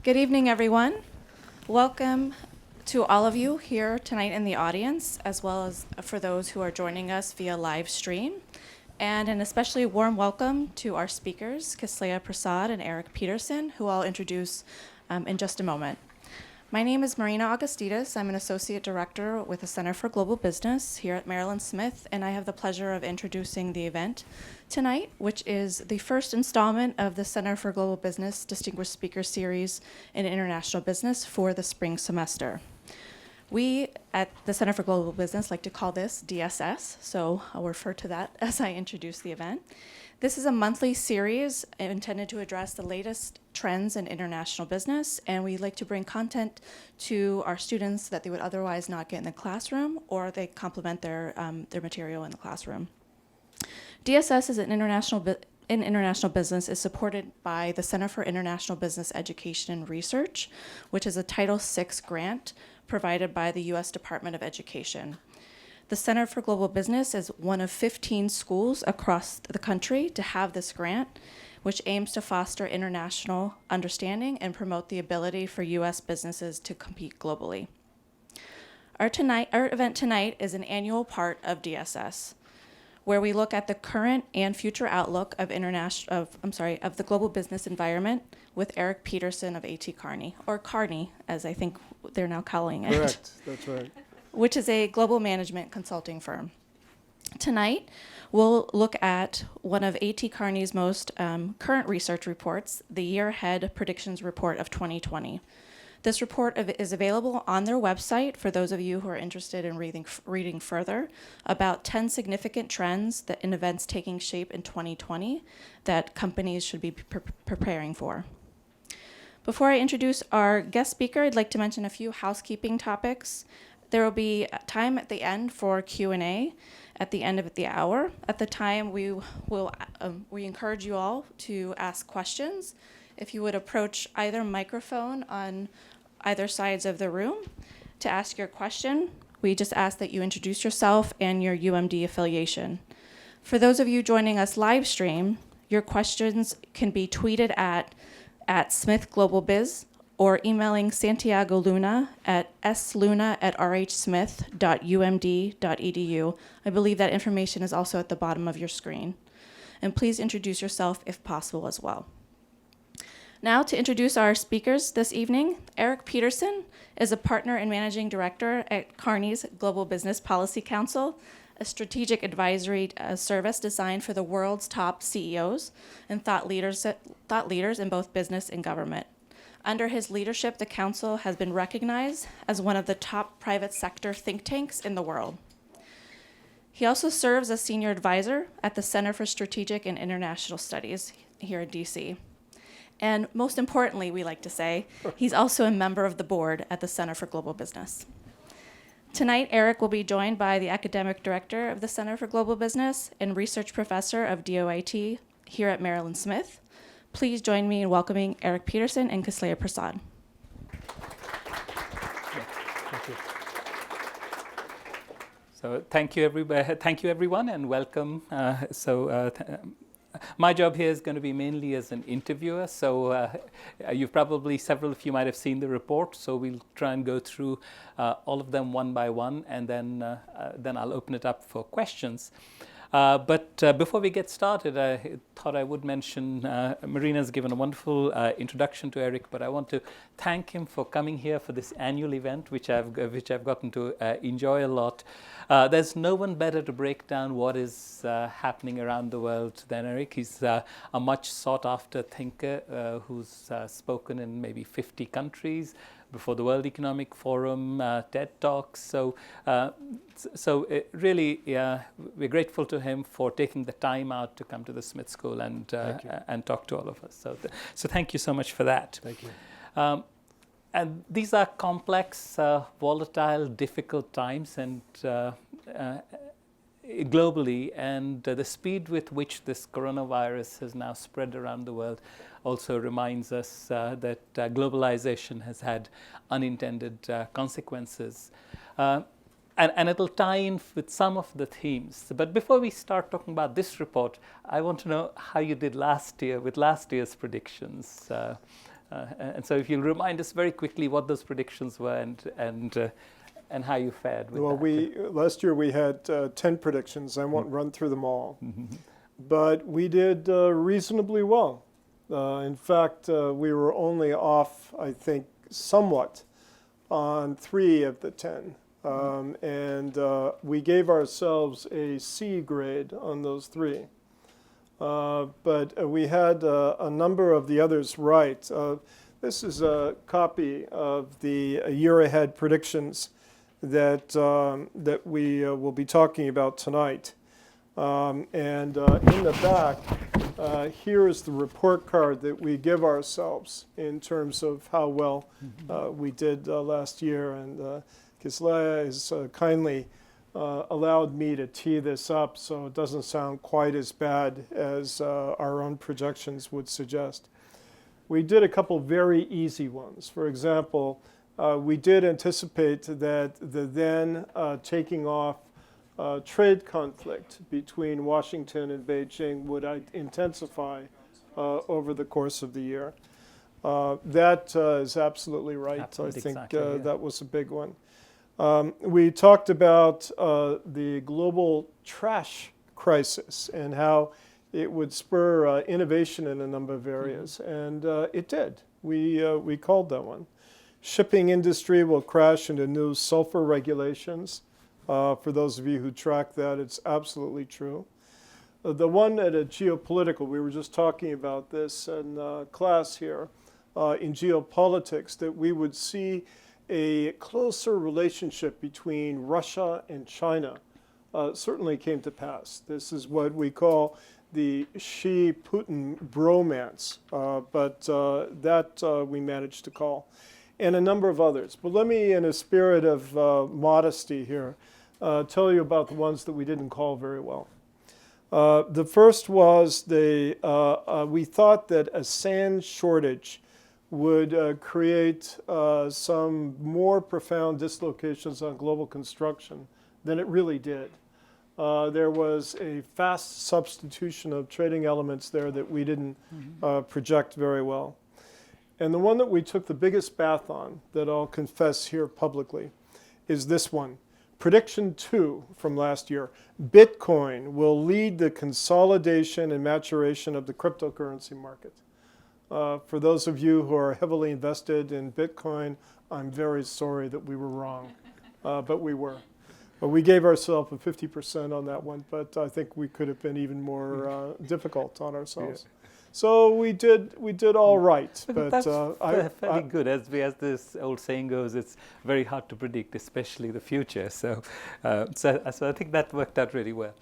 Good evening, everyone. Welcome to all of you here tonight in the audience, as well as for those who are joining us via live stream. And an especially warm welcome to our speakers, Kearney Prasad and Erik Peterson, who I'll introduce in just a moment. My name is Marina Augustides. I'm an Associate Director with the Center for Global Business here at Maryland Smith, and I have the pleasure of introducing the event tonight, which is the first installment of the Center for Global Business Distinguished Speaker Series in International Business for the spring semester. We at the Center for Global Business like to call this DSS, so I'll refer to that as I introduce the event. This is a monthly series intended to address the latest trends in international business, and we like to bring content to our students that they would otherwise not get in the classroom, or they complement their material in the classroom. DSS is an international business is supported by the Center for International Business Education and Research, which is a Title VI grant provided by the U.S. Department of Education. The Center for Global Business is one of 15 schools across the country to have this grant, which aims to foster international understanding and promote the ability for U.S. businesses to compete globally. Our event tonight is an annual part of DSS, where we look at the current and future outlook of the global business environment with Erik Peterson of A.T. Kearney, or Kearney, as I think they're now calling it. Correct, that's right. Which is a global management consulting firm. Tonight, we'll look at one of A.T. Kearney's most current research reports, the Year Ahead Predictions Report of 2020. This report is available on their website for those of you who are interested in reading further about 10 significant trends and events taking shape in 2020 that companies should be preparing for. Before I introduce our guest speaker, I'd like to mention a few housekeeping topics. There will be time at the end for Q&A at the end of the hour. At the time, we encourage you all to ask questions. If you would approach either microphone on either sides of the room to ask your question, we just ask that you introduce yourself and your UMD affiliation. For those of you joining us live stream, your questions can be tweeted at Smith Global Biz, or emailing Santiago Luna at sluna@rhsmith.umd.edu. I believe that information is also at the bottom of your screen. And please introduce yourself if possible as well. Now to introduce our speakers this evening, Erik Peterson is a partner and managing director at Kearney's Global Business Policy Council, a strategic advisory service designed for the world's top CEOs and thought leaders in both business and government. Under his leadership, the council has been recognized as one of the top private sector think tanks in the world. He also serves as senior advisor at the Center for Strategic and International Studies here in DC. And most importantly, we like to say, he's also a member of the board at the Center for Global Business. Tonight, Erik will be joined by the academic director of the Center for Global Business and research professor of DOIT here at Maryland Smith. Please join me in welcoming Erik Peterson and Kearney Prasad. Thank you. So thank you, everyone, and welcome. My job here is going to be mainly as an interviewer. So several of you might have seen the report. So we'll try and go through all of them one by one, and then I'll open it up for questions. But before we get started, I thought I would mention Marina's given a wonderful introduction to Erik, but I want to thank him for coming here for this annual event, which I've gotten to enjoy a lot. There's no one better to break down what is happening around the world than Erik. He's a much sought-after thinker who's spoken in maybe 50 countries, before the World Economic Forum, TED Talks. So really, we're grateful to him for taking the time out to come to the Smith School and talk to all of us. So thank you so much for that. Thank you. And these are complex, volatile, difficult times, and globally, and the speed with which this coronavirus has now spread around the world also reminds us that globalization has had unintended consequences. And it'll tie in with some of the themes. But before we start talking about this report, I want to know how you did last year with last year's predictions. And so if you'll remind us very quickly what those predictions were and how you fared with that. Last year we had 10 predictions. I won't run through them all. But we did reasonably well. In fact, we were only off, I think, somewhat on 3 of the 10. And we gave ourselves a C grade on those 3. But we had a number of the others right. This is a copy of the year ahead predictions that we will be talking about tonight. And in the back, here is the report card that we give ourselves in terms of how well we did last year. And Kislaya has kindly allowed me to tee this up so it doesn't sound quite as bad as our own projections would suggest. We did a couple very easy ones. For example, we did anticipate that the then taking off trade conflict between Washington and Beijing would intensify over the course of the year. That is absolutely right. I think exactly, that was a big one. We talked about the global trash crisis and how it would spur innovation in a number of areas, and it did. We called that one. Shipping industry will crash into new sulfur regulations. For those of you who track that, it's absolutely true. The one at a geopolitical, we were just talking about this in class here, in geopolitics, that we would see a closer relationship between Russia and China certainly came to pass. This is what we call the Xi-Putin bromance, but that we managed to call, and a number of others. But let me, in a spirit of modesty here, tell you about the ones that we didn't call very well. The first was we thought that a sand shortage would create some more profound dislocations on global construction than it really did. There was a fast substitution of trading elements there that we didn't project very well. And the one that we took the biggest bath on, that I'll confess here publicly, is this one. Prediction 2 from last year. Bitcoin will lead the consolidation and maturation of the cryptocurrency market. For those of you who are heavily invested in Bitcoin, I'm very sorry that we were wrong, but we were. But we gave ourselves a 50% on that one, but I think we could have been even more difficult on ourselves. Yeah. So we did all right. But that's fairly good. As this old saying goes, it's very hard to predict, especially the future. So I think that worked out really well.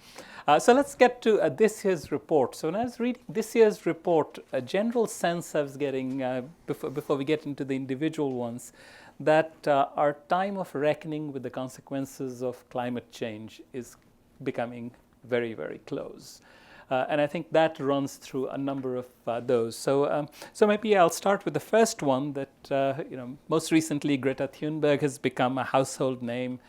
So let's get to this year's report. So when I was reading this year's report, a general sense I was getting, before we get into the individual ones, that our time of reckoning with the consequences of climate change is becoming very, very close. And I think that runs through a number of those. So maybe I'll start with the first one that, most recently Greta Thunberg has become a household name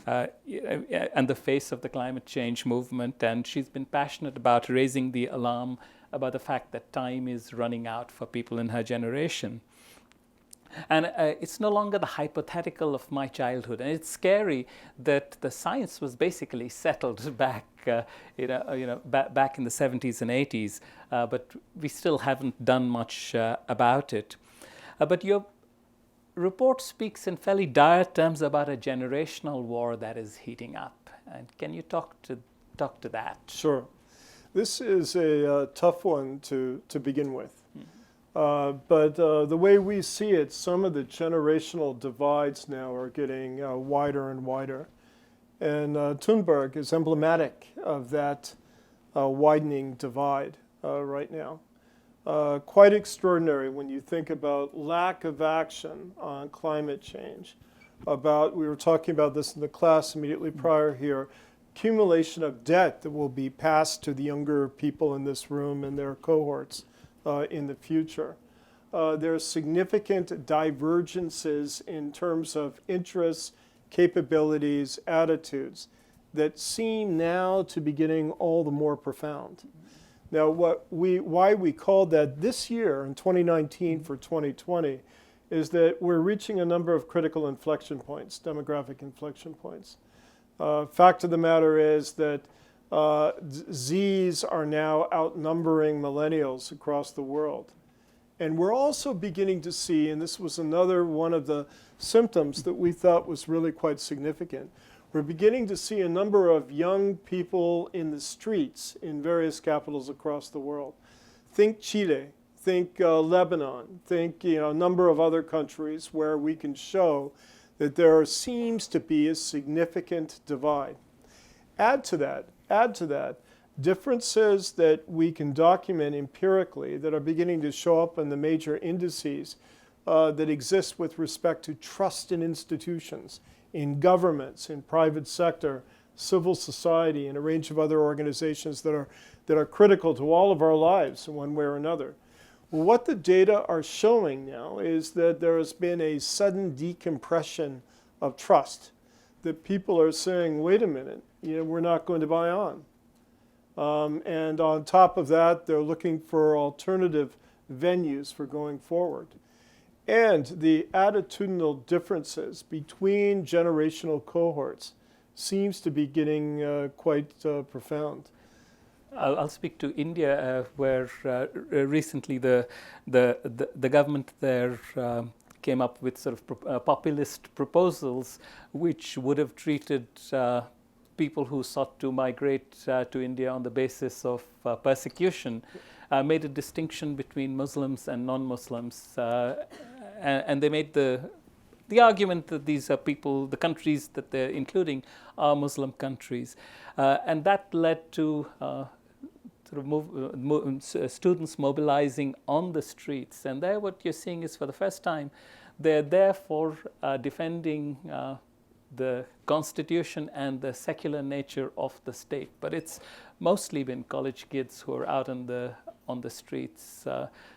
and the face of the climate change movement. And she's been passionate about raising the alarm about the fact that time is running out for people in her generation. And it's no longer the hypothetical of my childhood, and it's scary that the science was basically settled back, back in the 70s and 80s, but we still haven't done much about it. But your report speaks in fairly dire terms about a generational war that is heating up, and can you talk to that? Sure. This is a tough one to begin with. But the way we see it, some of the generational divides now are getting wider and wider. And Thunberg is emblematic of that widening divide right now. Quite extraordinary when you think about lack of action on climate change. We were talking about this in the class immediately prior here, accumulation of debt that will be passed to the younger people in this room and their cohorts in the future. There are significant divergences in terms of interests, capabilities, attitudes that seem now to be getting all the more profound. Now, why we called that this year in 2019 for 2020 is that we're reaching a number of critical inflection points, demographic inflection points. Fact of the matter is that Zs are now outnumbering millennials across the world. And we're also beginning to see, and this was another one of the symptoms that we thought was really quite significant, we're beginning to see a number of young people in the streets in various capitals across the world. Think Chile, think Lebanon, think a number of other countries where we can show that there seems to be a significant divide. Add to that, differences that we can document empirically that are beginning to show up in the major indices that exist with respect to trust in institutions, in governments, in private sector, civil society, and a range of other organizations that are critical to all of our lives in one way or another. Well, what the data are showing now is that there has been a sudden decompression of trust, that people are saying, wait a minute, we're not going to buy on. And on top of that, they're looking for alternative venues for going forward. And the attitudinal differences between generational cohorts seems to be getting quite profound. I'll speak to India, where recently the government there came up with sort of populist proposals, which would have treated people who sought to migrate to India on the basis of persecution, made a distinction between Muslims and non-Muslims, and they made the argument that these are people, the countries that they're including are Muslim countries, and that led to students mobilizing on the streets. And there what you're seeing is, for the first time, they're there for defending the Constitution and the secular nature of the state. But it's mostly been college kids who are out on the streets.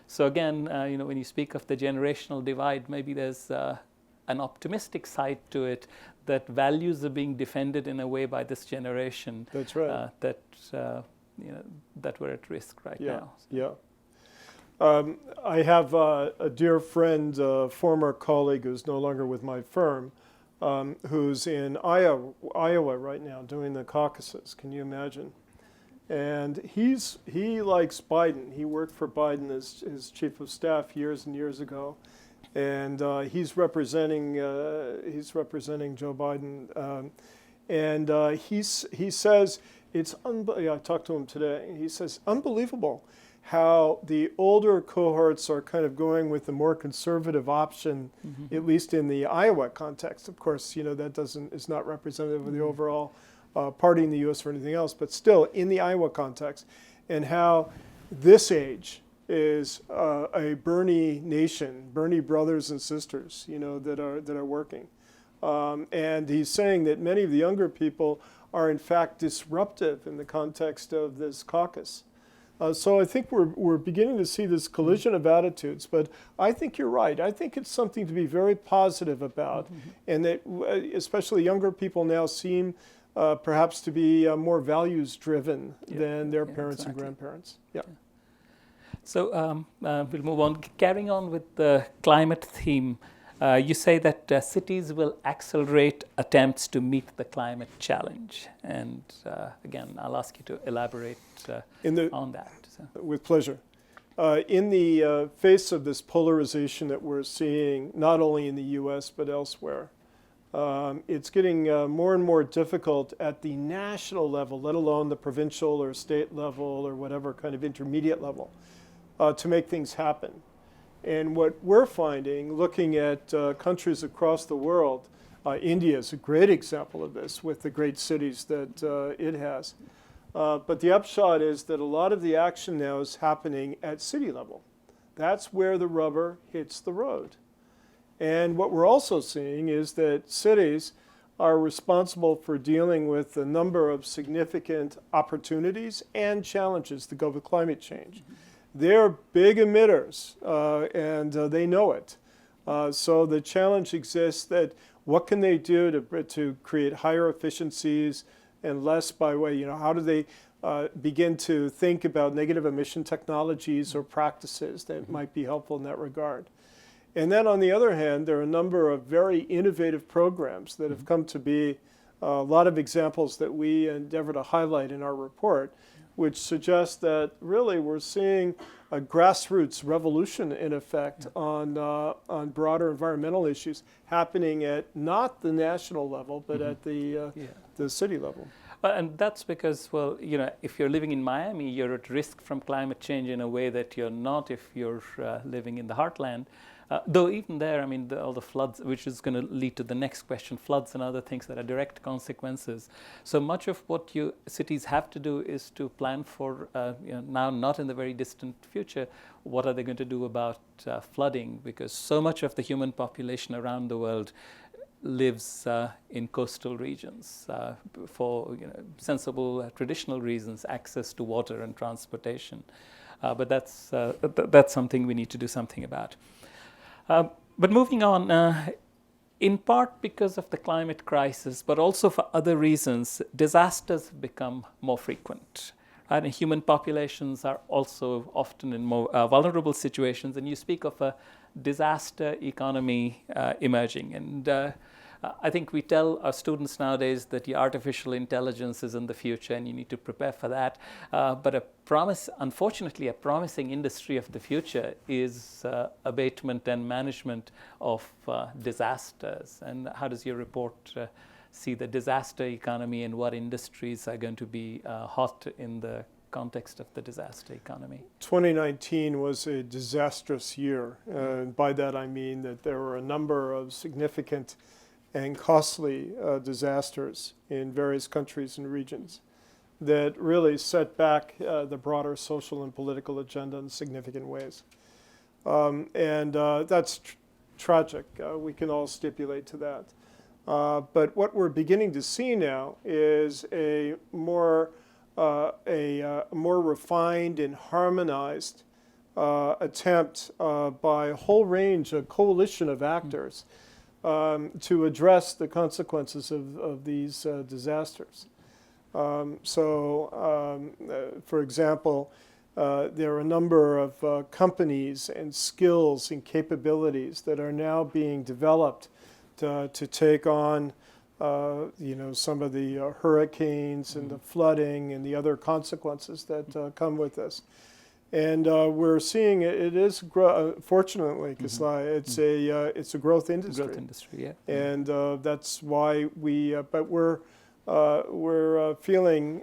So again, when you speak of the generational divide, maybe there's an optimistic side to it, that values are being defended in a way by this generation. That's right. That we're at risk right now. Yeah. I have a dear friend, a former colleague who's no longer with my firm, who's in Iowa right now doing the caucuses. Can you imagine? And he likes Biden. He worked for Biden as his chief of staff years and years ago, and he's representing Joe Biden. And he says it's I talked to him today. He says unbelievable how the older cohorts are kind of going with the more conservative option, at least in the Iowa context. Of course, that is not representative of the overall party in the U.S. or anything else, but still in the Iowa context, and how this age is a Bernie nation, Bernie brothers and sisters, that are working. And he's saying that many of the younger people are in fact disruptive in the context of this caucus. So I think we're beginning to see this collision of attitudes, but I think you're right. I think it's something to be very positive about, and that especially younger people now seem perhaps to be more values-driven than their parents and grandparents. Yeah. So we'll move on. Carrying on with the climate theme, you say that cities will accelerate attempts to meet the climate challenge. And again, I'll ask you to elaborate on that. So. With pleasure. In the face of this polarization that we're seeing, not only in the U.S. but elsewhere, it's getting more and more difficult at the national level, let alone the provincial or state level or whatever kind of intermediate level, to make things happen. And what we're finding, looking at countries across the world, India is a great example of this with the great cities that it has. But the upshot is that a lot of the action now is happening at city level. That's where the rubber hits the road. And what we're also seeing is that cities are responsible for dealing with a number of significant opportunities and challenges that go with climate change. They're big emitters, and they know it. So the challenge exists that what can they do to create higher efficiencies and less by way, how do they begin to think about negative emission technologies or practices that might be helpful in that regard. And then on the other hand, there are a number of very innovative programs that have come to be, a lot of examples that we endeavor to highlight in our report, which suggest that really we're seeing a grassroots revolution in effect on broader environmental issues happening at not the national level, but at the city level. And that's because, well, you know, if you're living in Miami, you're at risk from climate change in a way that you're not if you're living in the heartland. Though even there, I mean, all the floods, which is going to lead to the next question, floods and other things that are direct consequences. So much of what cities have to do is to plan for, now not in the very distant future, what are they going to do about flooding? Because so much of the human population around the world lives in coastal regions for sensible traditional reasons, access to water and transportation. But that's something we need to do something about. But moving on, in part because of the climate crisis, but also for other reasons, disasters have become more frequent. Right? And human populations are also often in more vulnerable situations, and you speak of a disaster economy emerging. And I think we tell our students nowadays that the artificial intelligence is in the future and you need to prepare for that. But unfortunately, a promising industry of the future is abatement and management of disasters. And how does your report see the disaster economy and what industries are going to be hot in the context of the disaster economy? 2019 was a disastrous year. And by that I mean that there were a number of significant and costly disasters in various countries and regions that really set back the broader social and political agenda in significant ways. And that's tragic. We can all stipulate to that. But what we're beginning to see now is a more refined and harmonized attempt by a whole range, a coalition of actors to address the consequences of these disasters. For example, there are a number of companies and skills and capabilities that are now being developed to take on some of the hurricanes and the flooding and the other consequences that come with this. And we're seeing it is fortunately, Kislai, it's a growth industry. Growth industry, yeah. And that's why but we're feeling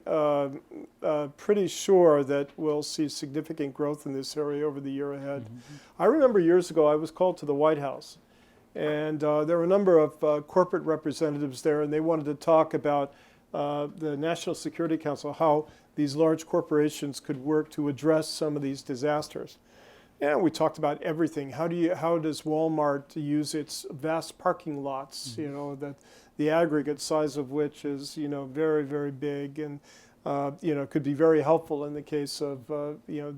pretty sure that we'll see significant growth in this area over the year ahead. I remember years ago I was called to the White House, and there were a number of corporate representatives there, and they wanted to talk about the National Security Council, how these large corporations could work to address some of these disasters. And we talked about everything. How does Walmart use its vast parking lots, that the aggregate size of which is, very, very big and, could be very helpful in the case of,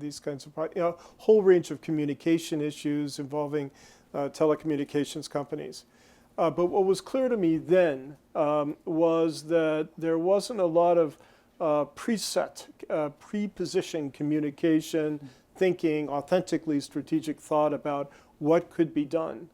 these kinds of, whole range of communication issues involving telecommunications companies. But what was clear to me then was that there wasn't a lot of pre-positioned communication, thinking, authentically strategic thought about what could be done.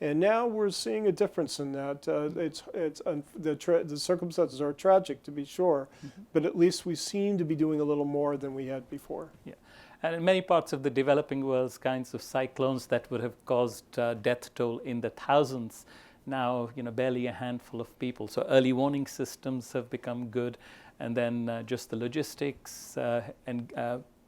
And now we're seeing a difference in that. The circumstances are tragic, to be sure, but at least we seem to be doing a little more than we had before. Yeah. And in many parts of the developing world, kinds of cyclones that would have caused death toll in the thousands, now barely a handful of people. So early warning systems have become good, and then just the logistics and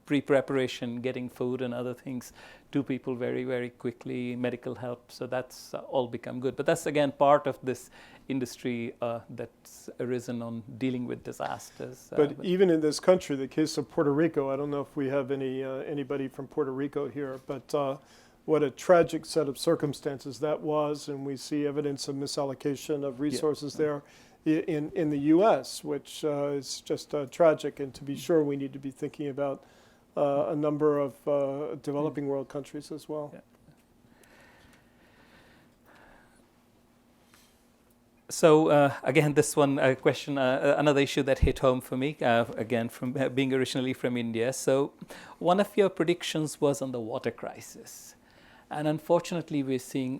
pre-preparation, getting food and other things to people very, very quickly, medical help. So that's all become good. But that's, again, part of this industry that's arisen on dealing with disasters. But even in this country, the case of Puerto Rico, I don't know if we have anybody from Puerto Rico here, but what a tragic set of circumstances that was, and we see evidence of misallocation of resources there in the U.S., which is just tragic. And to be sure, we need to be thinking about a number of developing world countries as well. Yeah. So again, this one question, another issue that hit home for me, again, from being originally from India. So one of your predictions was on the water crisis. And unfortunately, we're seeing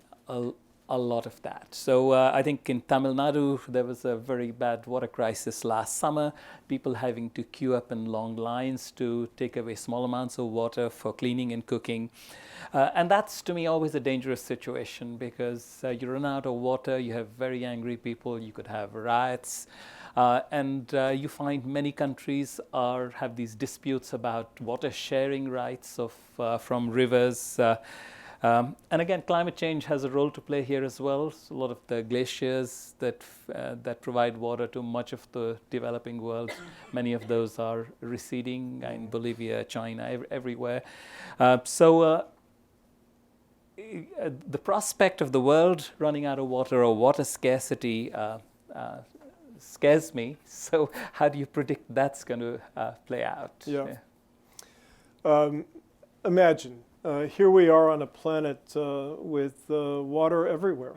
a lot of that. So I think in Tamil Nadu, there was a very bad water crisis last summer, people having to queue up in long lines to take away small amounts of water for cleaning and cooking. And that's, to me, always a dangerous situation because you run out of water, you have very angry people, you could have riots. And you find many countries have these disputes about water sharing rights from rivers. And again, climate change has a role to play here as well. So a lot of the glaciers that provide water to much of the developing world, many of those are receding in Bolivia, China, everywhere. The prospect of the world running out of water or water scarcity scares me. So how do you predict that's going to play out? Yeah. Imagine. Here we are on a planet with water everywhere.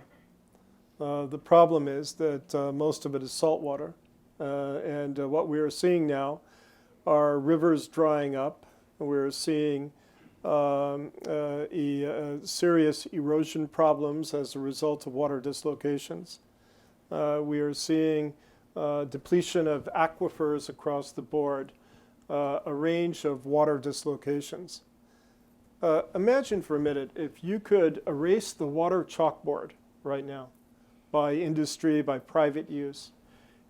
The problem is that most of it is salt water. And what we are seeing now are rivers drying up. We're seeing serious erosion problems as a result of water dislocations. We are seeing depletion of aquifers across the board, a range of water dislocations. Imagine for a minute if you could erase the water chalkboard right now by industry, by private use,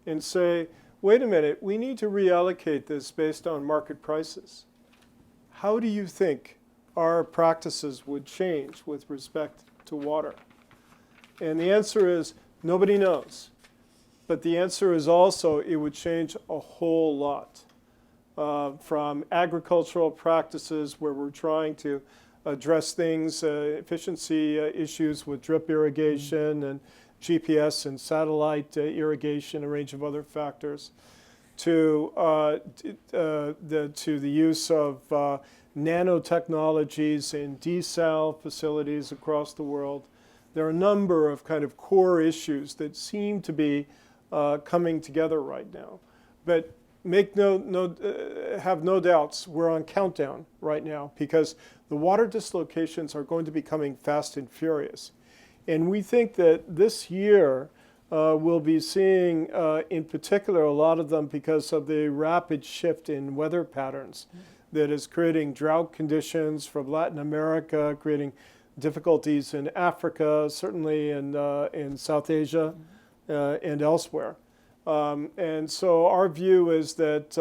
and say, wait a minute, we need to reallocate this based on market prices. How do you think our practices would change with respect to water? And the answer is nobody knows. But the answer is also it would change a whole lot. From agricultural practices where we're trying to address things, efficiency issues with drip irrigation and GPS and satellite irrigation, a range of other factors, to the use of nanotechnologies in desal facilities across the world. There are a number of kind of core issues that seem to be coming together right now. But have no doubts, we're on countdown right now because the water dislocations are going to be coming fast and furious. And we think that this year we'll be seeing, in particular, a lot of them because of the rapid shift in weather patterns that is creating drought conditions from Latin America, creating difficulties in Africa, certainly in South Asia and elsewhere. And so our view is that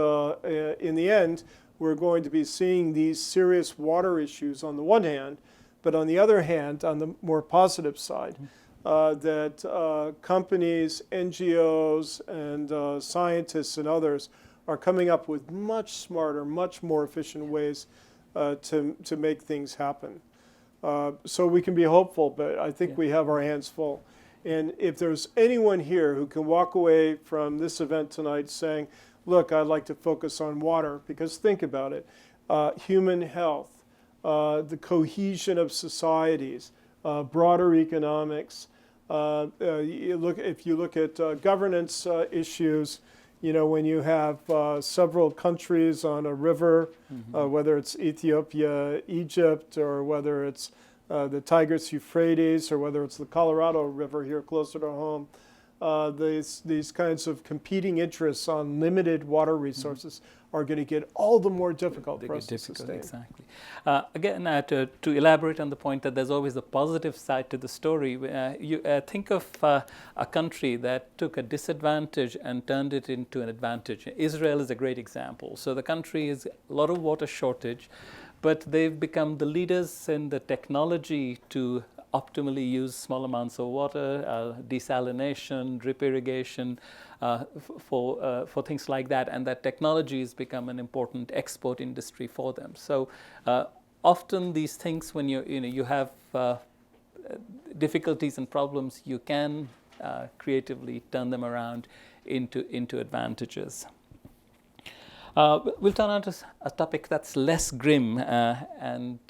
in the end, we're going to be seeing these serious water issues on the one hand, but on the other hand, on the more positive side, that companies, NGOs, and scientists and others are coming up with much smarter, much more efficient ways to make things happen. So we can be hopeful, but I think we have our hands full. And if there's anyone here who can walk away from this event tonight saying, look, I'd like to focus on water, because think about it, human health, the cohesion of societies, broader economics. If you look at governance issues, you know, when you have several countries on a river, whether it's Ethiopia, Egypt, or whether it's the Tigris Euphrates, or whether it's the Colorado River here closer to home, these kinds of competing interests on limited water resources are going to get all the more difficult for us to sustain. Exactly. Again, to elaborate on the point that there's always a positive side to the story, you think of a country that took a disadvantage and turned it into an advantage. Israel is a great example. So the country is a lot of water shortage, but they've become the leaders in the technology to optimally use small amounts of water, desalination, drip irrigation, for things like that, and that technology has become an important export industry for them. So often these things, when you have difficulties and problems, you can creatively turn them around into advantages. We'll turn on to a topic that's less grim, and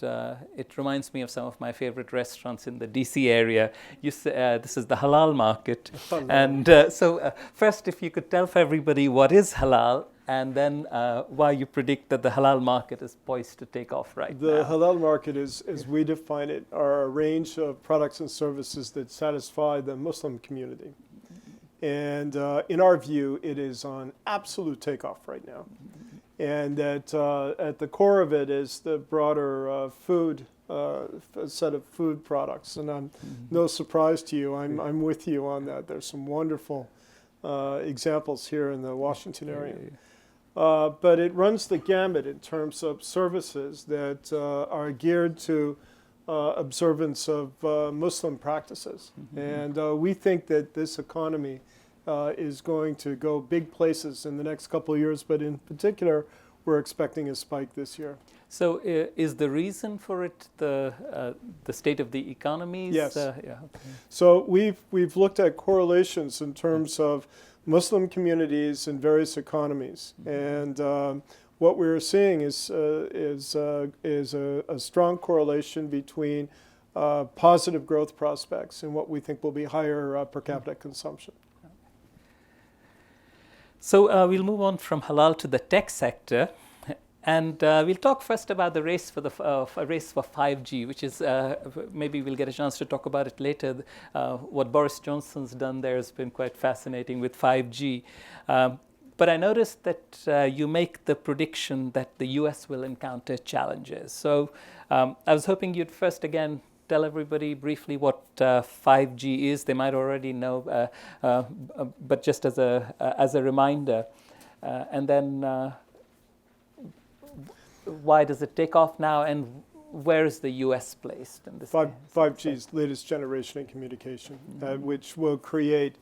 it reminds me of some of my favorite restaurants in the DC area. This is the halal market. Halal. And so first, if you could tell for everybody what is halal, and then why you predict that the halal market is poised to take off right The now. halal market is, as we define it, are a range of products and services that satisfy the Muslim community. And in our view, it is on absolute takeoff right now. And that at the core of it is the broader food, set of food products. And I'm no surprise to you, I'm with you on that. There's some wonderful examples here in the Washington area. But it runs the gamut in terms of services that are geared to observance of Muslim practices. And we think that this economy is going to go big places in the next couple of years, but in particular, we're expecting a spike this year. So is the reason for it the state of the economies? Yes. Okay. So we've looked at correlations in terms of Muslim communities in various economies, and what we're seeing is a strong correlation between positive growth prospects and what we think will be higher per capita consumption. So we'll move on from halal to the tech sector, and we'll talk first about the race for race for 5G, which is maybe we'll get a chance to talk about it later. What Boris Johnson's done there has been quite fascinating with 5G. But I noticed that you make the prediction that the US will encounter challenges. So I was hoping you'd first again tell everybody briefly what 5G is. They might already know, but just as a reminder. And then why does it take off now, and where is the US placed in this? 5G's latest generation in communication, which will create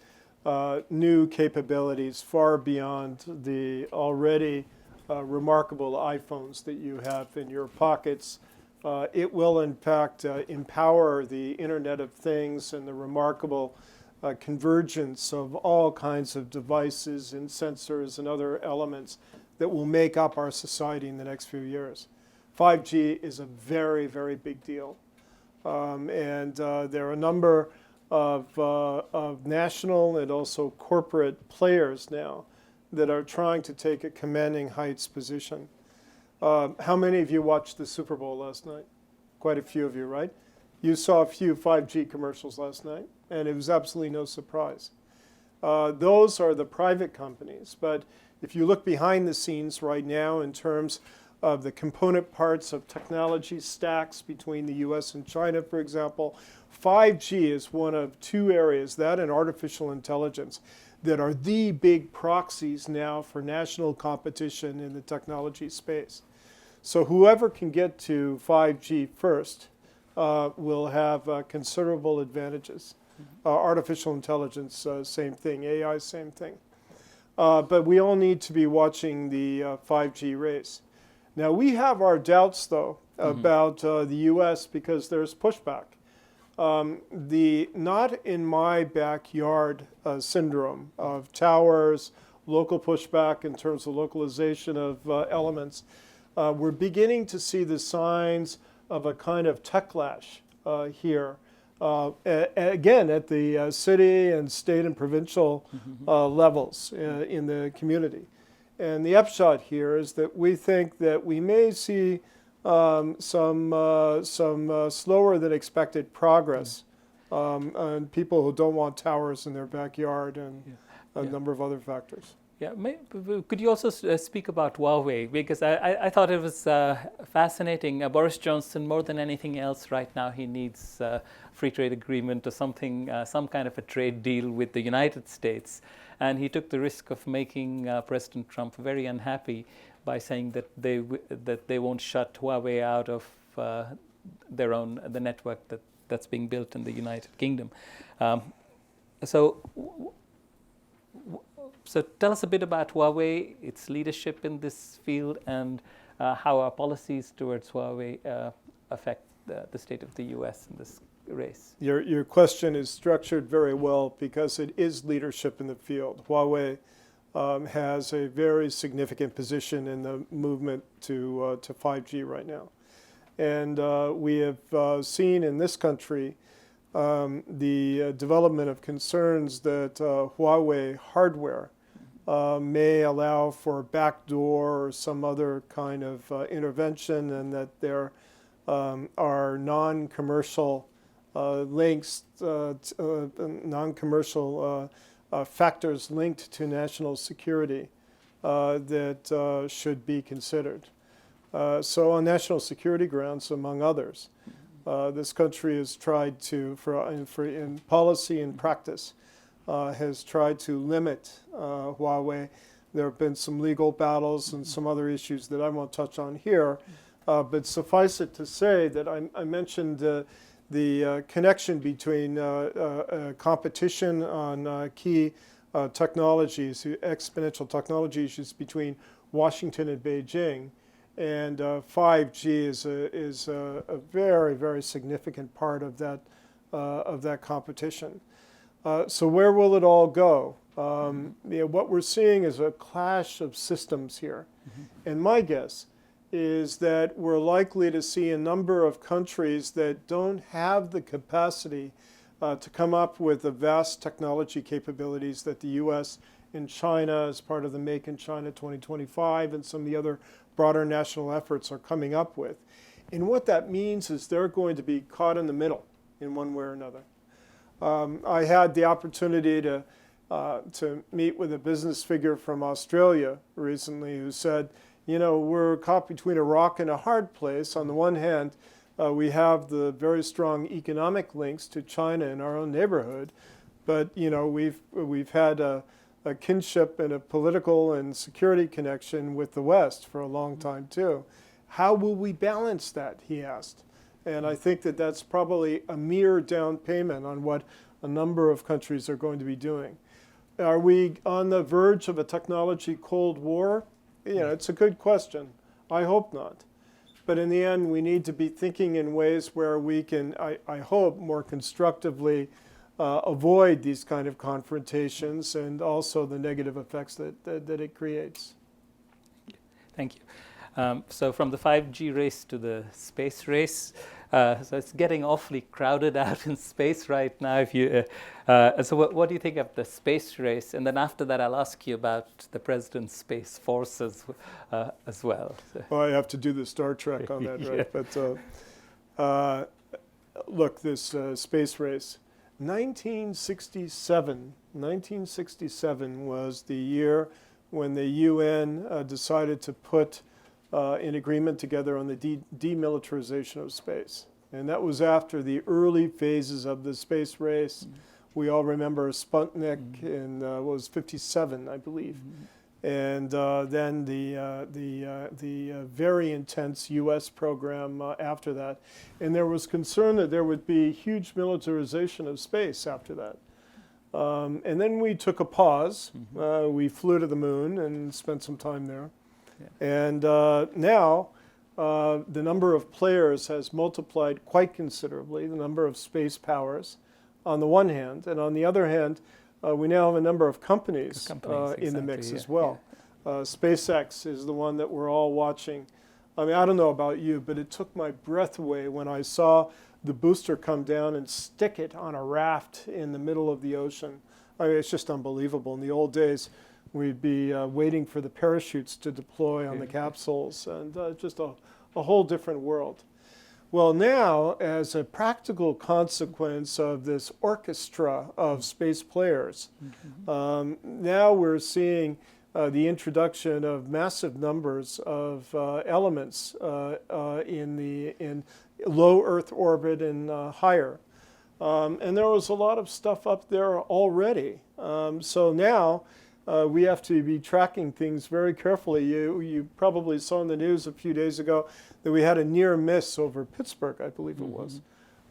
new capabilities far beyond the already remarkable iPhones that you have in your pockets. It will, in fact, empower the Internet of Things and the remarkable convergence of all kinds of devices and sensors and other elements that will make up our society in the next few years. 5G is a very, very big deal. And there are a number of national and also corporate players now that are trying to take a commanding heights position. How many of you watched the Super Bowl last night? Quite a few of you, right? You saw a few 5G commercials last night, and it was absolutely no surprise. Those are the private companies, but if you look behind the scenes right now in terms of the component parts of technology stacks between the US and China, for example, 5G is one of two areas, that and artificial intelligence, that are the big proxies now for national competition in the technology space. So whoever can get to 5G first will have considerable advantages. Artificial intelligence, same thing. AI, same thing. But we all need to be watching the 5G race. Now, we have our doubts, though, about the US because there's pushback. The not in my backyard syndrome of towers, local pushback in terms of localization of elements, we're beginning to see the signs of a kind of techlash here. Again, at the city and state and provincial levels in the community. And the upshot here is that we think that we may see some slower than expected progress on people who don't want towers in their backyard and a number of other factors. Yeah, could you also speak about Huawei? Because I thought it was fascinating. Boris Johnson, more than anything else right now, he needs a free trade agreement or something, some kind of a trade deal with the United States. And he took the risk of making President Trump very unhappy by saying that they won't shut Huawei out of the network that's being built in the United Kingdom. So tell us a bit about Huawei, its leadership in this field, and how our policies towards Huawei affect the state of the U.S. in this race. Your question is structured very well because it is leadership in the field. Huawei has a very significant position in the movement to 5G right now. And we have seen in this country the development of concerns that Huawei hardware may allow for backdoor or some other kind of intervention, and that there are non-commercial links, non-commercial factors linked to national security that should be considered. So on national security grounds, among others, this country has tried to, in policy and practice, has tried to limit Huawei. There have been some legal battles and some other issues that I won't touch on here, but suffice it to say that I mentioned the connection between competition on key technologies, exponential technology issues between Washington and Beijing. And 5G is a very, very significant part of that competition. So where will it all go? What we're seeing is a clash of systems here. Mm-hmm. And my guess is that we're likely to see a number of countries that don't have the capacity to come up with the vast technology capabilities that the U.S. and China, as part of the Make in China 2025 and some of the other broader national efforts, are coming up with. And what that means is they're going to be caught in the middle in one way or another. I had the opportunity to meet with a business figure from Australia recently who said, you know, we're caught between a rock and a hard place. On the one hand, we have the very strong economic links to China in our own neighborhood, but you know, we've had a kinship and a political and security connection with the West for a long time too. How will we balance that, he asked. And I think that that's probably a mere down payment on what a number of countries are going to be doing. Are we on the verge of a technology Cold War? You know, it's a good question. I hope not. But in the end, we need to be thinking in ways where we can, I hope, more constructively avoid these kind of confrontations and also the negative effects that it creates. Thank you. So from the 5G race to the space race, so it's getting awfully crowded out in space right now. So what do you think of the space race? And then after that, I'll ask you about the President's Space Forces as well. So. Well, I have to do the Star Trek on that, right? Yeah. But look, this space race. 1967 was the year when the UN decided to put an agreement together on the demilitarization of space. And that was after the early phases of the space race. Mm-hmm. We all remember Sputnik in, what was 57, I believe. Mm-hmm. And then the very intense U.S. program after that. And there was concern that there would be huge militarization of space after that. And then we took a pause. Mm-hmm. We flew to the moon and spent some time there. Yeah. And now the number of players has multiplied quite considerably, the number of space powers on the one hand. And on the other hand, we now have a number of companies in the mix as well. Yeah. Spacex is the one that we're all watching. I mean, I don't know about you, but it took my breath away when I saw the booster come down and stick it on a raft in the middle of the ocean. I mean, it's just unbelievable. In the old days, we'd be waiting for the parachutes to deploy on the capsules, and just a whole different world. Well, now, as a practical consequence of this orchestra of space players, now we're seeing the introduction of massive numbers of elements in low Earth orbit and higher. And there was a lot of stuff up there already. So now we have to be tracking things very carefully. You probably saw in the news a few days ago that we had a near miss over Pittsburgh, I believe it was.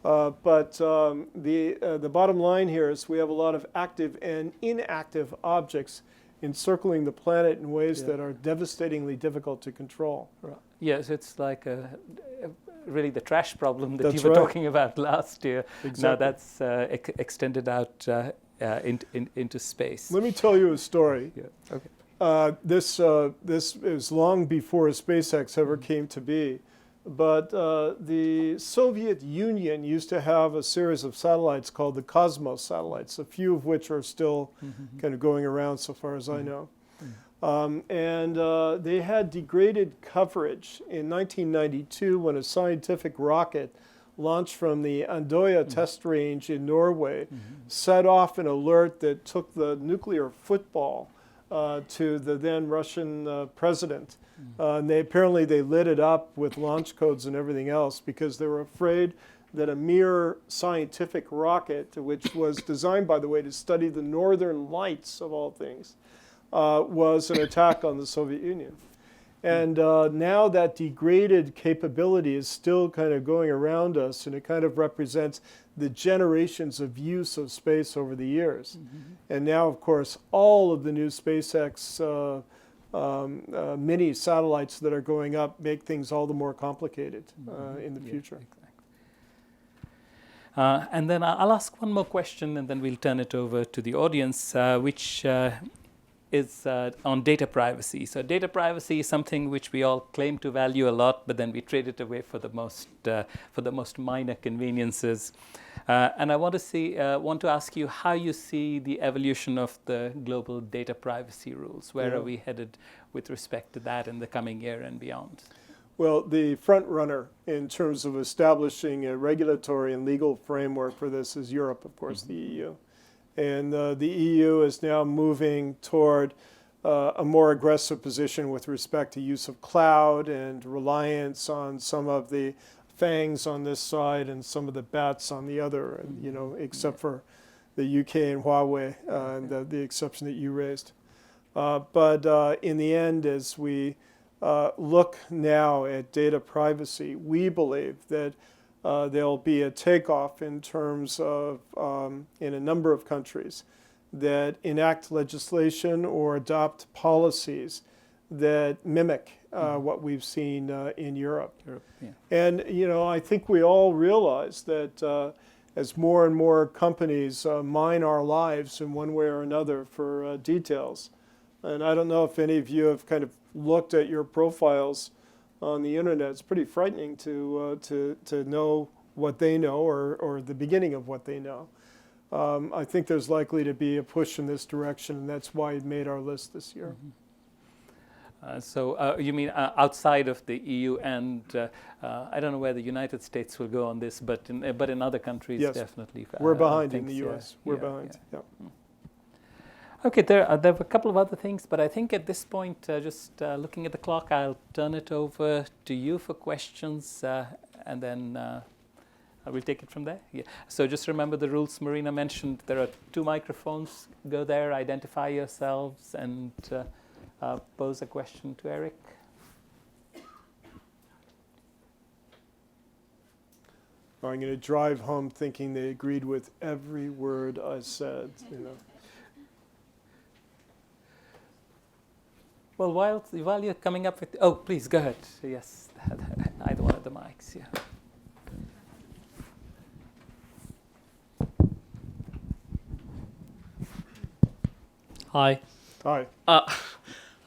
But the bottom line here is we have a lot of active and inactive objects encircling the planet in ways that are devastatingly difficult to control. Right. Yes, it's like really the trash problem that you were talking about last year. Exactly. Now that's extended out into space. Let me tell you a story. Yeah. Okay. This is long before SpaceX ever came to be. But the Soviet Union used to have a series of satellites called the Cosmos satellites, a few of which are still kind of going around so far as I know. And they had degraded coverage in 1992 when a scientific rocket launched from the Andøya test range in Norway set off an alert that took the nuclear football to the then Russian president. And they lit it up with launch codes and everything else because they were afraid that a mere scientific rocket, which was designed, by the way, to study the northern lights of all things, was an attack on the Soviet Union. And now that degraded capability is still kind of going around us, and it kind of represents the generations of use of space over the years. And now, of course, all of the new SpaceX mini satellites that are going up make things all the more complicated in the future. Exactly. And then I'll ask one more question, and then we'll turn it over to the audience, which is on data privacy. So data privacy is something which we all claim to value a lot, but then we trade it away for the most minor conveniences. And I want to ask you how you see the evolution of the global data privacy rules. Where are we headed with respect to that in the coming year and beyond? Well, the front runner in terms of establishing a regulatory and legal framework for this is Europe, of course, the EU. And the EU is now moving toward a more aggressive position with respect to use of cloud and reliance on some of the FANGs on this side and some of the BATs on the other, you know, except for the UK and Huawei, the exception that you raised. But in the end, as we look now at data privacy, we believe that there'll be a takeoff in terms of, in a number of countries, that enact legislation or adopt policies that mimic what we've seen in Europe. And, you know, I think we all realize that as more and more companies mine our lives in one way or another for details, and I don't know if any of you have kind of looked at your profiles on the internet. It's pretty frightening to know what they know or the beginning of what they know. I think there's likely to be a push in this direction, and that's why it made our list this year. So you mean outside of the EU, and I don't know where the United States will go on this, but in other countries, yes, definitely. We're behind in the US. We're behind. Yeah. Okay, there were a couple of other things, but I think at this point, just looking at the clock, I'll turn it over to you for questions, and then we'll take it from there. Yeah. So just remember the rules Marina mentioned. There are 2 microphones. Go there, identify yourselves, and pose a question to Erik. I'm going to drive home thinking they agreed with every word I said, you know. Well, while you're coming up with... Oh, please, go ahead. Yes, either one of the mics, yeah. Hi. Hi.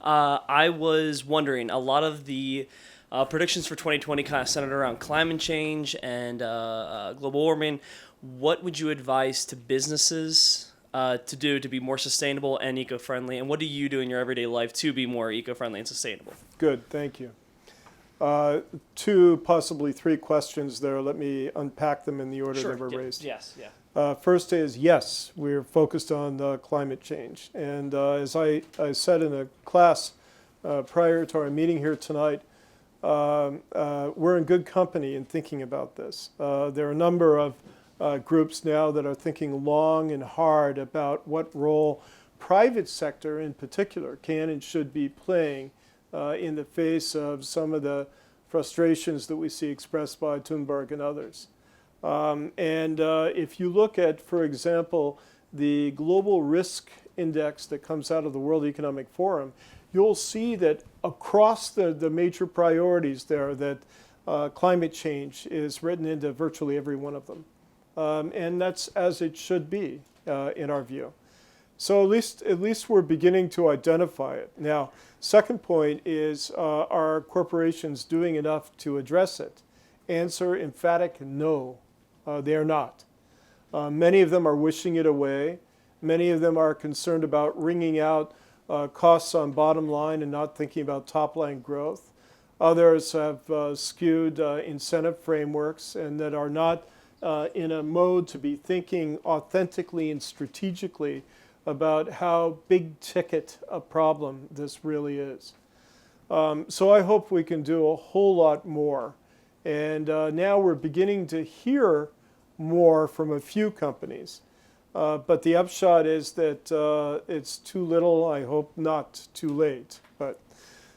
I was wondering, a lot of the predictions for 2020 kind of centered around climate change and global warming. What would you advise to businesses to do to be more sustainable and eco-friendly? And what do you do in your everyday life to be more eco-friendly and sustainable? Good, thank you. 2, possibly 3 questions there. Let me unpack them in the order Sure. they were raised. Yes, yeah. First is, yes, we're focused on climate change. And as I said in a class prior to our meeting here tonight, we're in good company in thinking about this. There are a number of groups now that are thinking long and hard about what role private sector in particular can and should be playing in the face of some of the frustrations that we see expressed by Thunberg and others. And if you look at, for example, the global risk index that comes out of the World Economic Forum, you'll see that across the major priorities there that climate change is written into virtually every one of them. And that's as it should be in our view. So at least we're beginning to identify it. Now, second point is, are corporations doing enough to address it? Answer, emphatic no, they are not. Many of them are wishing it away. Many of them are concerned about wringing out costs on bottom line and not thinking about top line growth. Others have skewed incentive frameworks and that are not in a mode to be thinking authentically and strategically about how big ticket a problem this really is. So I hope we can do a whole lot more. And now we're beginning to hear more from a few companies. But the upshot is that it's too little, I hope not too late. But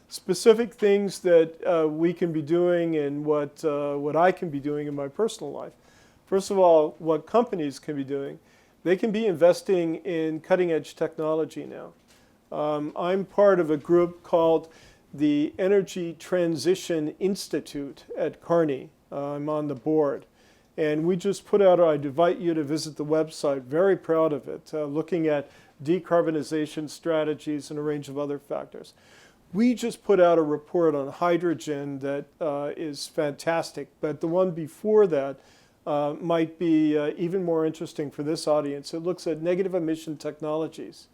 specific things that we can be doing and what I can be doing in my personal life. First of all, what companies can be doing. They can be investing in cutting edge technology now. I'm part of a group called the Energy Transition Institute at Kearney. I'm on the board. And we just put out, I'd invite you to visit the website, very proud of it, looking at decarbonization strategies and a range of other factors. We just put out a report on hydrogen that is fantastic, but the one before that might be even more interesting for this audience. It looks at negative emission technologies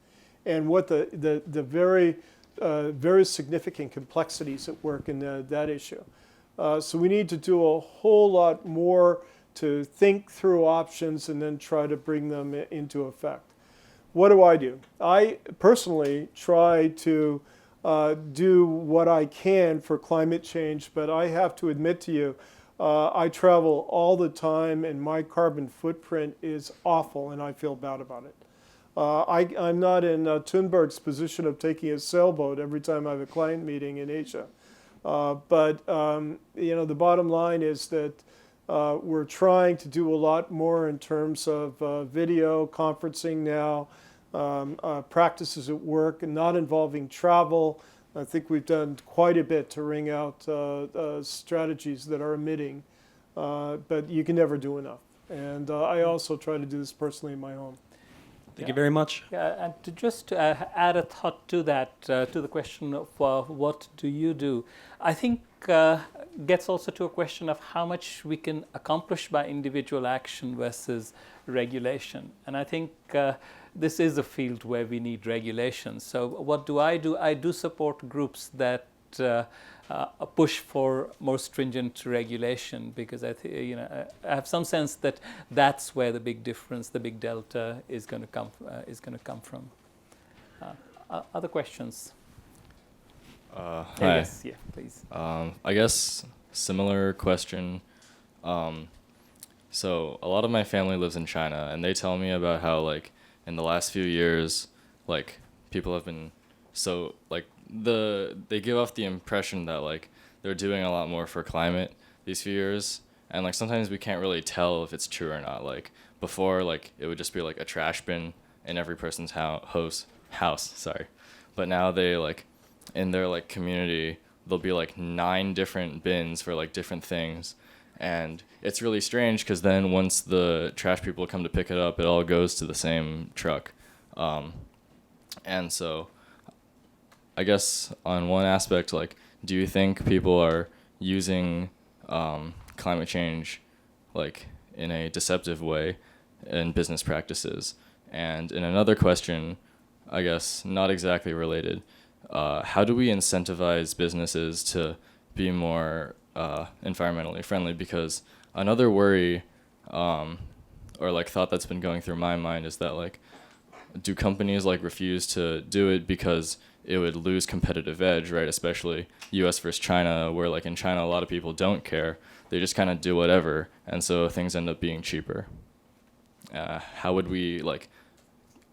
and what the very significant complexities at work in that issue. So we need to do a whole lot more to think through options and then try to bring them into effect. What do? I personally try to do what I can for climate change, but I have to admit to you, I travel all the time and my carbon footprint is awful and I feel bad about it. I'm not in Thunberg's position of taking a sailboat every time I have a client meeting in Asia. But the bottom line is that we're trying to do a lot more in terms of video conferencing now, practices at work and not involving travel. I think we've done quite a bit to wring out strategies that are emitting, but you can never do enough. And I also try to do this personally in my home. Thank you very much. Yeah, and to just add a thought to that, to the question of what do you do, I think gets also to a question of how much we can accomplish by individual action versus regulation. And I think this is a field where we need regulation. So what do? I do support groups that push for more stringent regulation because I have some sense that that's where the big difference, the big delta is going to come from. Other questions? Hi. Yes, yeah, please. I guess similar question. So a lot of my family lives in China, and they tell me about how like in the last few years, like people have been so like they give off the impression that like they're doing a lot more for climate these few years, and like sometimes we can't really tell if it's true or not. Like before, like it would just be like a trash bin in every person's house. Sorry, but now they like in their like community there'll be like 9 different bins for like different things, and it's really strange because then once the trash people come to pick it up, it all goes to the same truck, and so I guess on one aspect, like, do you think people are using climate change like in a deceptive way in business practices? And in another question, I guess not exactly related, how do we incentivize businesses to be more environmentally friendly? Because another worry or like thought that's been going through my mind is that like, do companies like refuse to do it because it would lose competitive edge, right? Especially US versus China, where like in China, a lot of people don't care. They just kind of do whatever. And so things end up being cheaper. How would we like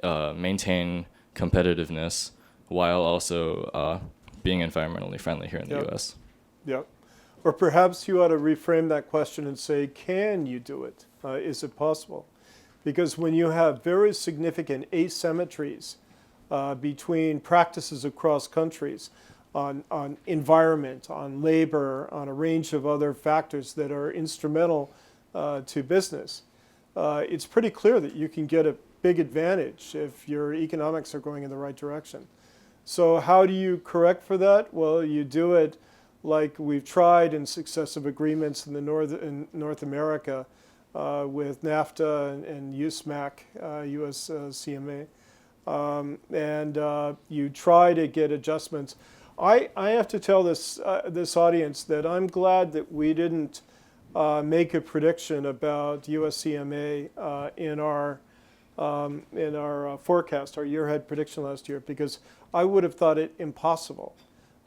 maintain competitiveness while also being environmentally friendly here in the US? Yeah. Or perhaps you ought to reframe that question and say, can you do it? Is it possible? Because when you have very significant asymmetries between practices across countries on environment, on labor, on a range of other factors that are instrumental to business, it's pretty clear that you can get a big advantage if your economics are going in the right direction. So how do you correct for that? Well, you do it like we've tried in successive agreements in North America with NAFTA and USMAC, US CMA. You try to get adjustments. I have to tell this audience that I'm glad that we didn't make a prediction about USCMA in our forecast, our year-ahead prediction last year, because I would have thought it impossible,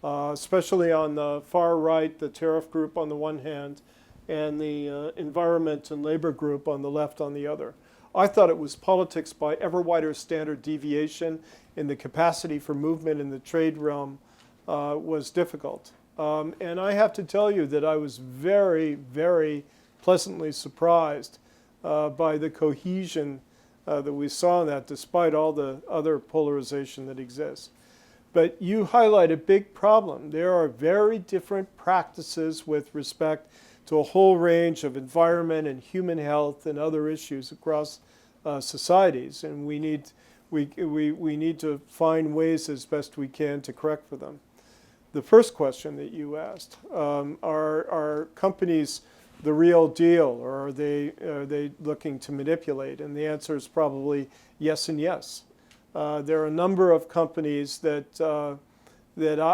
especially on the far right, the tariff group on the one hand, and the environment and labor group on the left on the other. I thought it was politics by ever wider standard deviation, and the capacity for movement in the trade realm was difficult. And I have to tell you that I was very, very pleasantly surprised by the cohesion that we saw in that, despite all the other polarization that exists. But you highlight a big problem. There are very different practices with respect to a whole range of environment and human health and other issues across societies, and we need to find ways as best we can to correct for them. The first question that you asked, are companies the real deal, or are they looking to manipulate? And the answer is probably yes and yes. There are a number of companies that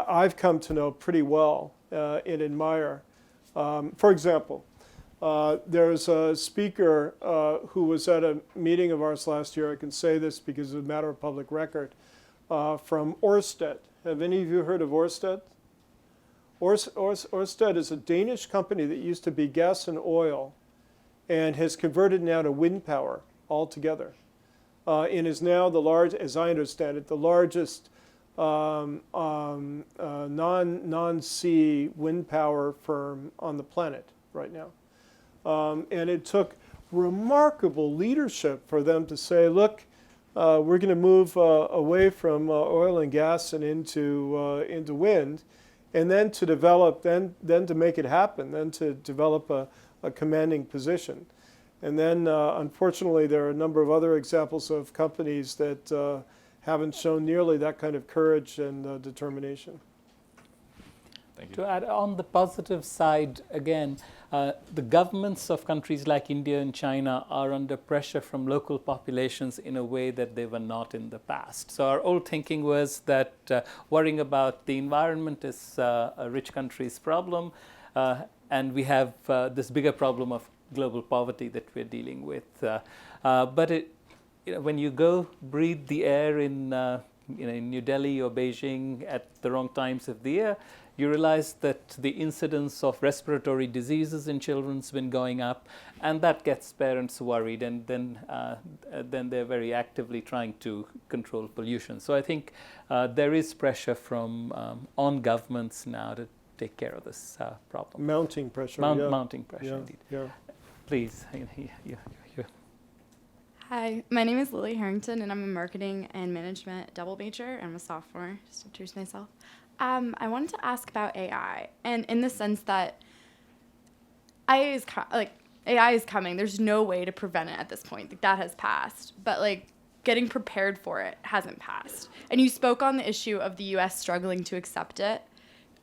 I've come to know pretty well and admire. For example, there's a speaker who was at a meeting of ours last year. I can say this because it's a matter of public record, from Ørsted. Have any of you heard of Ørsted? Ørsted is a Danish company that used to be gas and oil and has converted now to wind power altogether, and is now as I understand it, the largest non-sea wind power firm on the planet right now. And it took remarkable leadership for them to say, look, we're going to move away from oil and gas and into wind, and then to develop, then to make it happen, then to develop a commanding position. And then, unfortunately, there are a number of other examples of companies that haven't shown nearly that kind of courage and determination. Thank you. To add on the positive side, again, the governments of countries like India and China are under pressure from local populations in a way that they were not in the past. So our old thinking was that worrying about the environment is a rich country's problem, and we have this bigger problem of global poverty that we're dealing with. But when you go breathe the air in New Delhi or Beijing at the wrong times of the year, you realize that the incidence of respiratory diseases in children has been going up, and that gets parents worried, and then they're very actively trying to control pollution. So I think there is pressure from on governments now to take care of this problem. Mounting pressure. Mounting pressure, indeed. Yeah. Please. Hi, my name is Lily Harrington, and I'm a marketing and management double major, and I'm a sophomore, just to introduce myself. I wanted to ask about AI, and in the sense that AI is coming. There's no way to prevent it at this point. That has passed, but getting prepared for it hasn't passed. And you spoke on the issue of the U.S. struggling to accept it.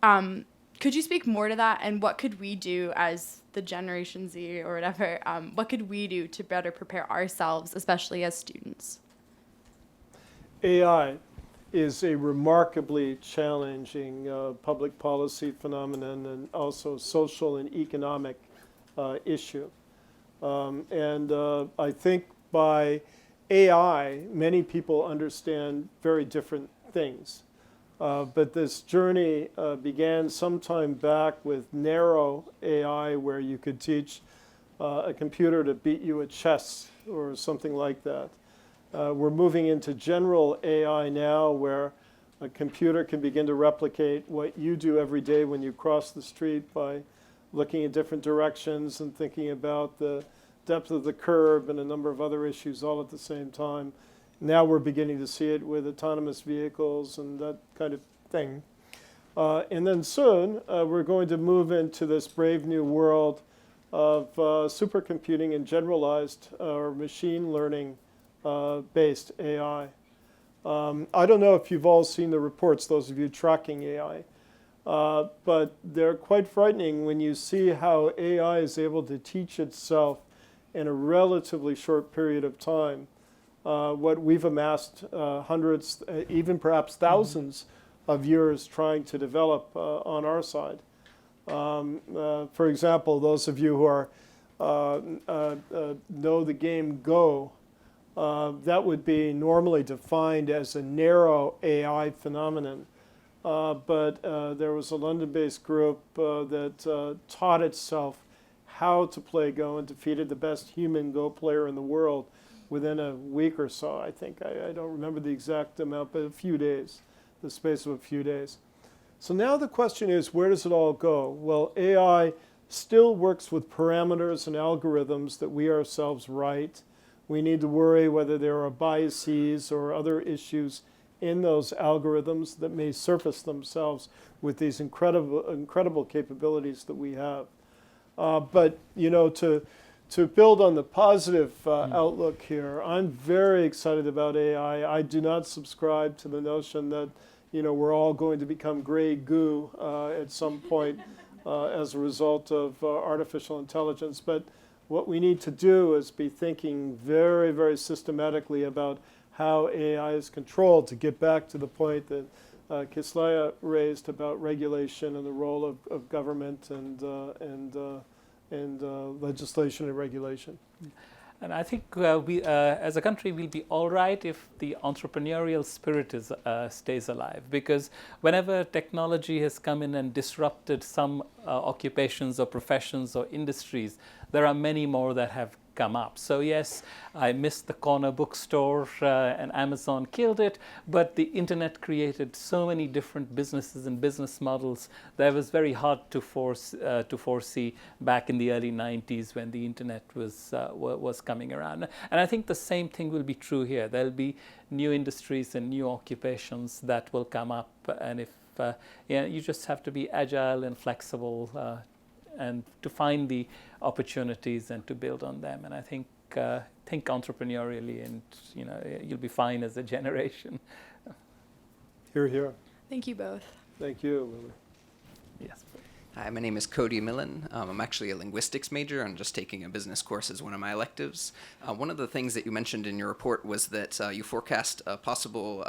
Could you speak more to that, and what could we do as the Generation Z or whatever, what could we do to better prepare ourselves, especially as students? AI is a remarkably challenging public policy phenomenon and also social and economic issue. I think by AI, many people understand very different things. But this journey began sometime back with narrow AI, where you could teach a computer to beat you at chess or something like that. We're moving into general AI now, where a computer can begin to replicate what you do every day when you cross the street by looking in different directions and thinking about the depth of the curb and a number of other issues all at the same time. Now we're beginning to see it with autonomous vehicles and that kind of thing. And then soon, we're going to move into this brave new world of supercomputing and generalized or machine learning based AI. I don't know if you've all seen the reports, those of you tracking AI, but they're quite frightening when you see how AI is able to teach itself in a relatively short period of time. What we've amassed hundreds, even perhaps thousands of years trying to develop on our side. For example, those of you who are know the game Go, that would be normally defined as a narrow AI phenomenon. But there was a London-based group that taught itself how to play Go and defeated the best human Go player in the world within a week or so, I think. I don't remember the exact amount, but a few days, the space of a few days. So now the question is, where does it all go? Well, AI still works with parameters and algorithms that we ourselves write. We need to worry whether there are biases or other issues in those algorithms that may surface themselves with these incredible capabilities that we have. But to build on the positive outlook here, I'm very excited about AI. I do not subscribe to the notion that we're all going to become gray goo at some point as a result of artificial intelligence. But what we need to do is be thinking very, very systematically about how AI is controlled, to get back to the point that Kislaya raised about regulation and the role of government and legislation and regulation. And I think we, as a country, will be all right if the entrepreneurial spirit stays alive. Because whenever technology has come in and disrupted some occupations or professions or industries, there are many more that have come up. So yes, I missed the corner bookstore and Amazon killed it, but the internet created so many different businesses and business models that was very hard to foresee back in the early 90s when the internet was coming around. And I think the same thing will be true here. There'll be new industries and new occupations that will come up, and if you just have to be agile and flexible and to find the opportunities and to build on them. And I think entrepreneurially, and you'll be fine as a generation. Hear, hear. Thank you both. Thank you, Lily. Yes. Hi, my name is Cody Millen. I'm actually a linguistics major. I'm just taking a business course as one of my electives. One of the things that you mentioned in your report was that you forecast a possible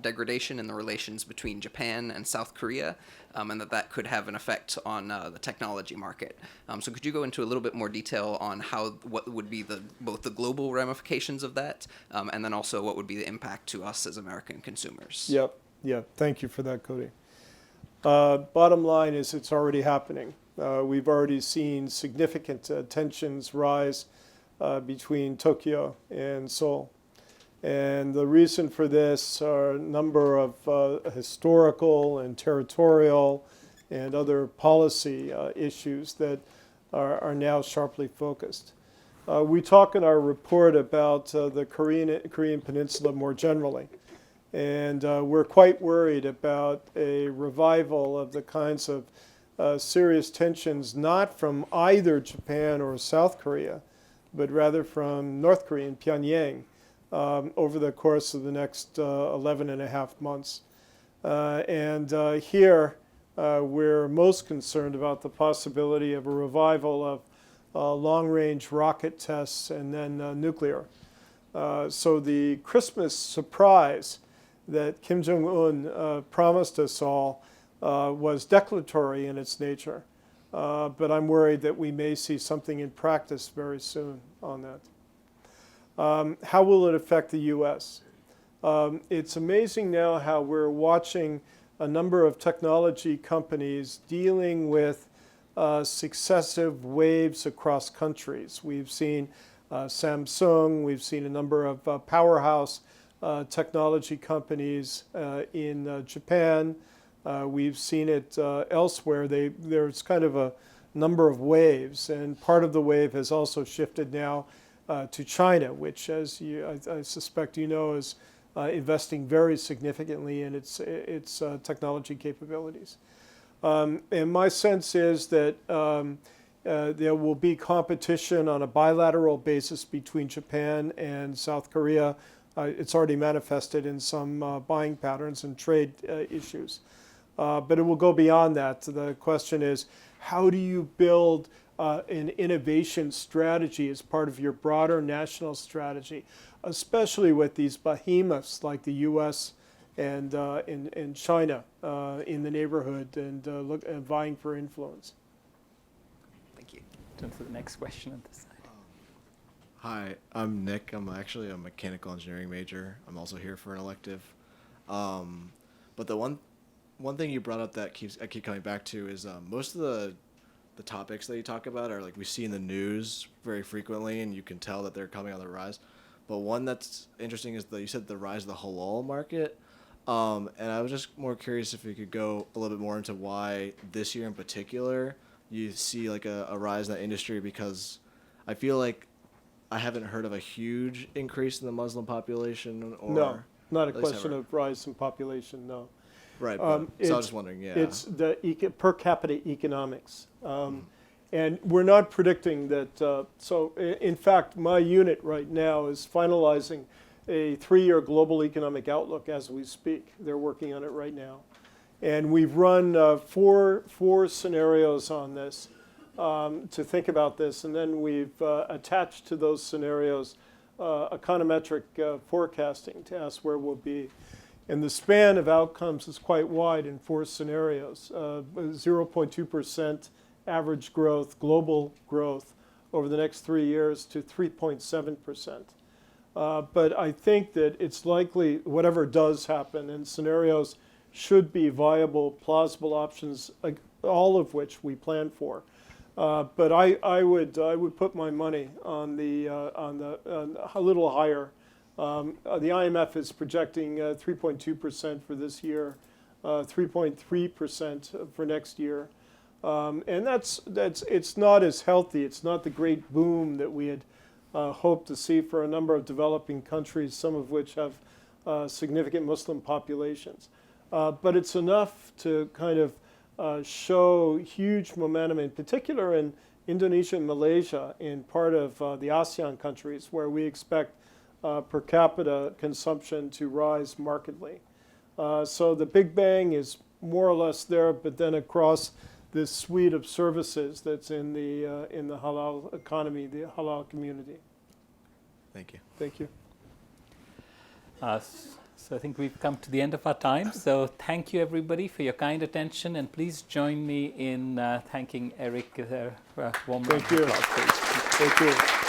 degradation in the relations between Japan and South Korea, and that could have an effect on the technology market. So could you go into a little bit more detail on what would be both the global ramifications of that, and then also what would be the impact to us as American consumers? Yep. Thank you for that, Cody. Bottom line is it's already happening. We've already seen significant tensions rise between Tokyo and Seoul. And the reason for this are a number of historical and territorial and other policy issues that are now sharply focused. We talk in our report about the Korean Peninsula more generally. And we're quite worried about a revival of the kinds of serious tensions, not from either Japan or South Korea, but rather from North Korea and Pyongyang over the course of the next 11 and a half months. Here, we're most concerned about the possibility of a revival of long-range rocket tests and then nuclear. So the Christmas surprise that Kim Jong-un promised us all was declaratory in its nature. But I'm worried that we may see something in practice very soon on that. How will it affect the U.S.? It's amazing now how we're watching a number of technology companies dealing with successive waves across countries. We've seen Samsung, we've seen a number of powerhouse technology companies in Japan. We've seen it elsewhere. There's kind of a number of waves, and part of the wave has also shifted now to China, which, as I suspect you know, is investing very significantly in its technology capabilities. And my sense is that there will be competition on a bilateral basis between Japan and South Korea. It's already manifested in some buying patterns and trade issues. But it will go beyond that. The question is, how do you build an innovation strategy as part of your broader national strategy, especially with these behemoths like the U.S. and in China in the neighborhood and vying for influence? Thank you. Turn to the next question on this side. Hi, I'm Nick. I'm actually a mechanical engineering major. I'm also here for an elective. But the one thing you brought up that I keep coming back to is most of the topics that you talk about are like we see in the news very frequently, and you can tell that they're coming on the rise. But one that's interesting is you said the rise of the halal market. And I was just more curious if you could go a little bit more into why this year in particular you see like a rise in that industry, because I feel like I haven't heard of a huge increase in the Muslim population. Or No, not a at least question ever. of rise in population, no. Right. So I was just wondering, yeah. It's the per capita economics. And we're not predicting that. So in fact, my unit right now is finalizing a 3-year global economic outlook as we speak. They're working on it right now. And we've run four scenarios on this to think about this. And then we've attached to those scenarios econometric forecasting to ask where we'll be. And the span of outcomes is quite wide in 4 scenarios. 0.2% average growth, global growth over the next 3 years to 3.7%. But I think that it's likely whatever does happen, and scenarios should be viable, plausible options, all of which we plan for. But I would put my money on a little higher. The IMF is projecting 3.2% for this year, 3.3% for next year, and it's not as healthy. It's not the great boom that we had hoped to see for a number of developing countries, some of which have significant Muslim populations. But it's enough to kind of show huge momentum, in particular in Indonesia and Malaysia, in part of the ASEAN countries, where we expect per capita consumption to rise markedly. So the Big Bang is more or less there, but then across this suite of services that's in the halal economy, the halal community. Thank you. Thank you. So I think we've come to the end of our time. So thank you, everybody, for your kind attention. And please join me in thanking Erik. Warm round Thank you. of applause, please. Thank you.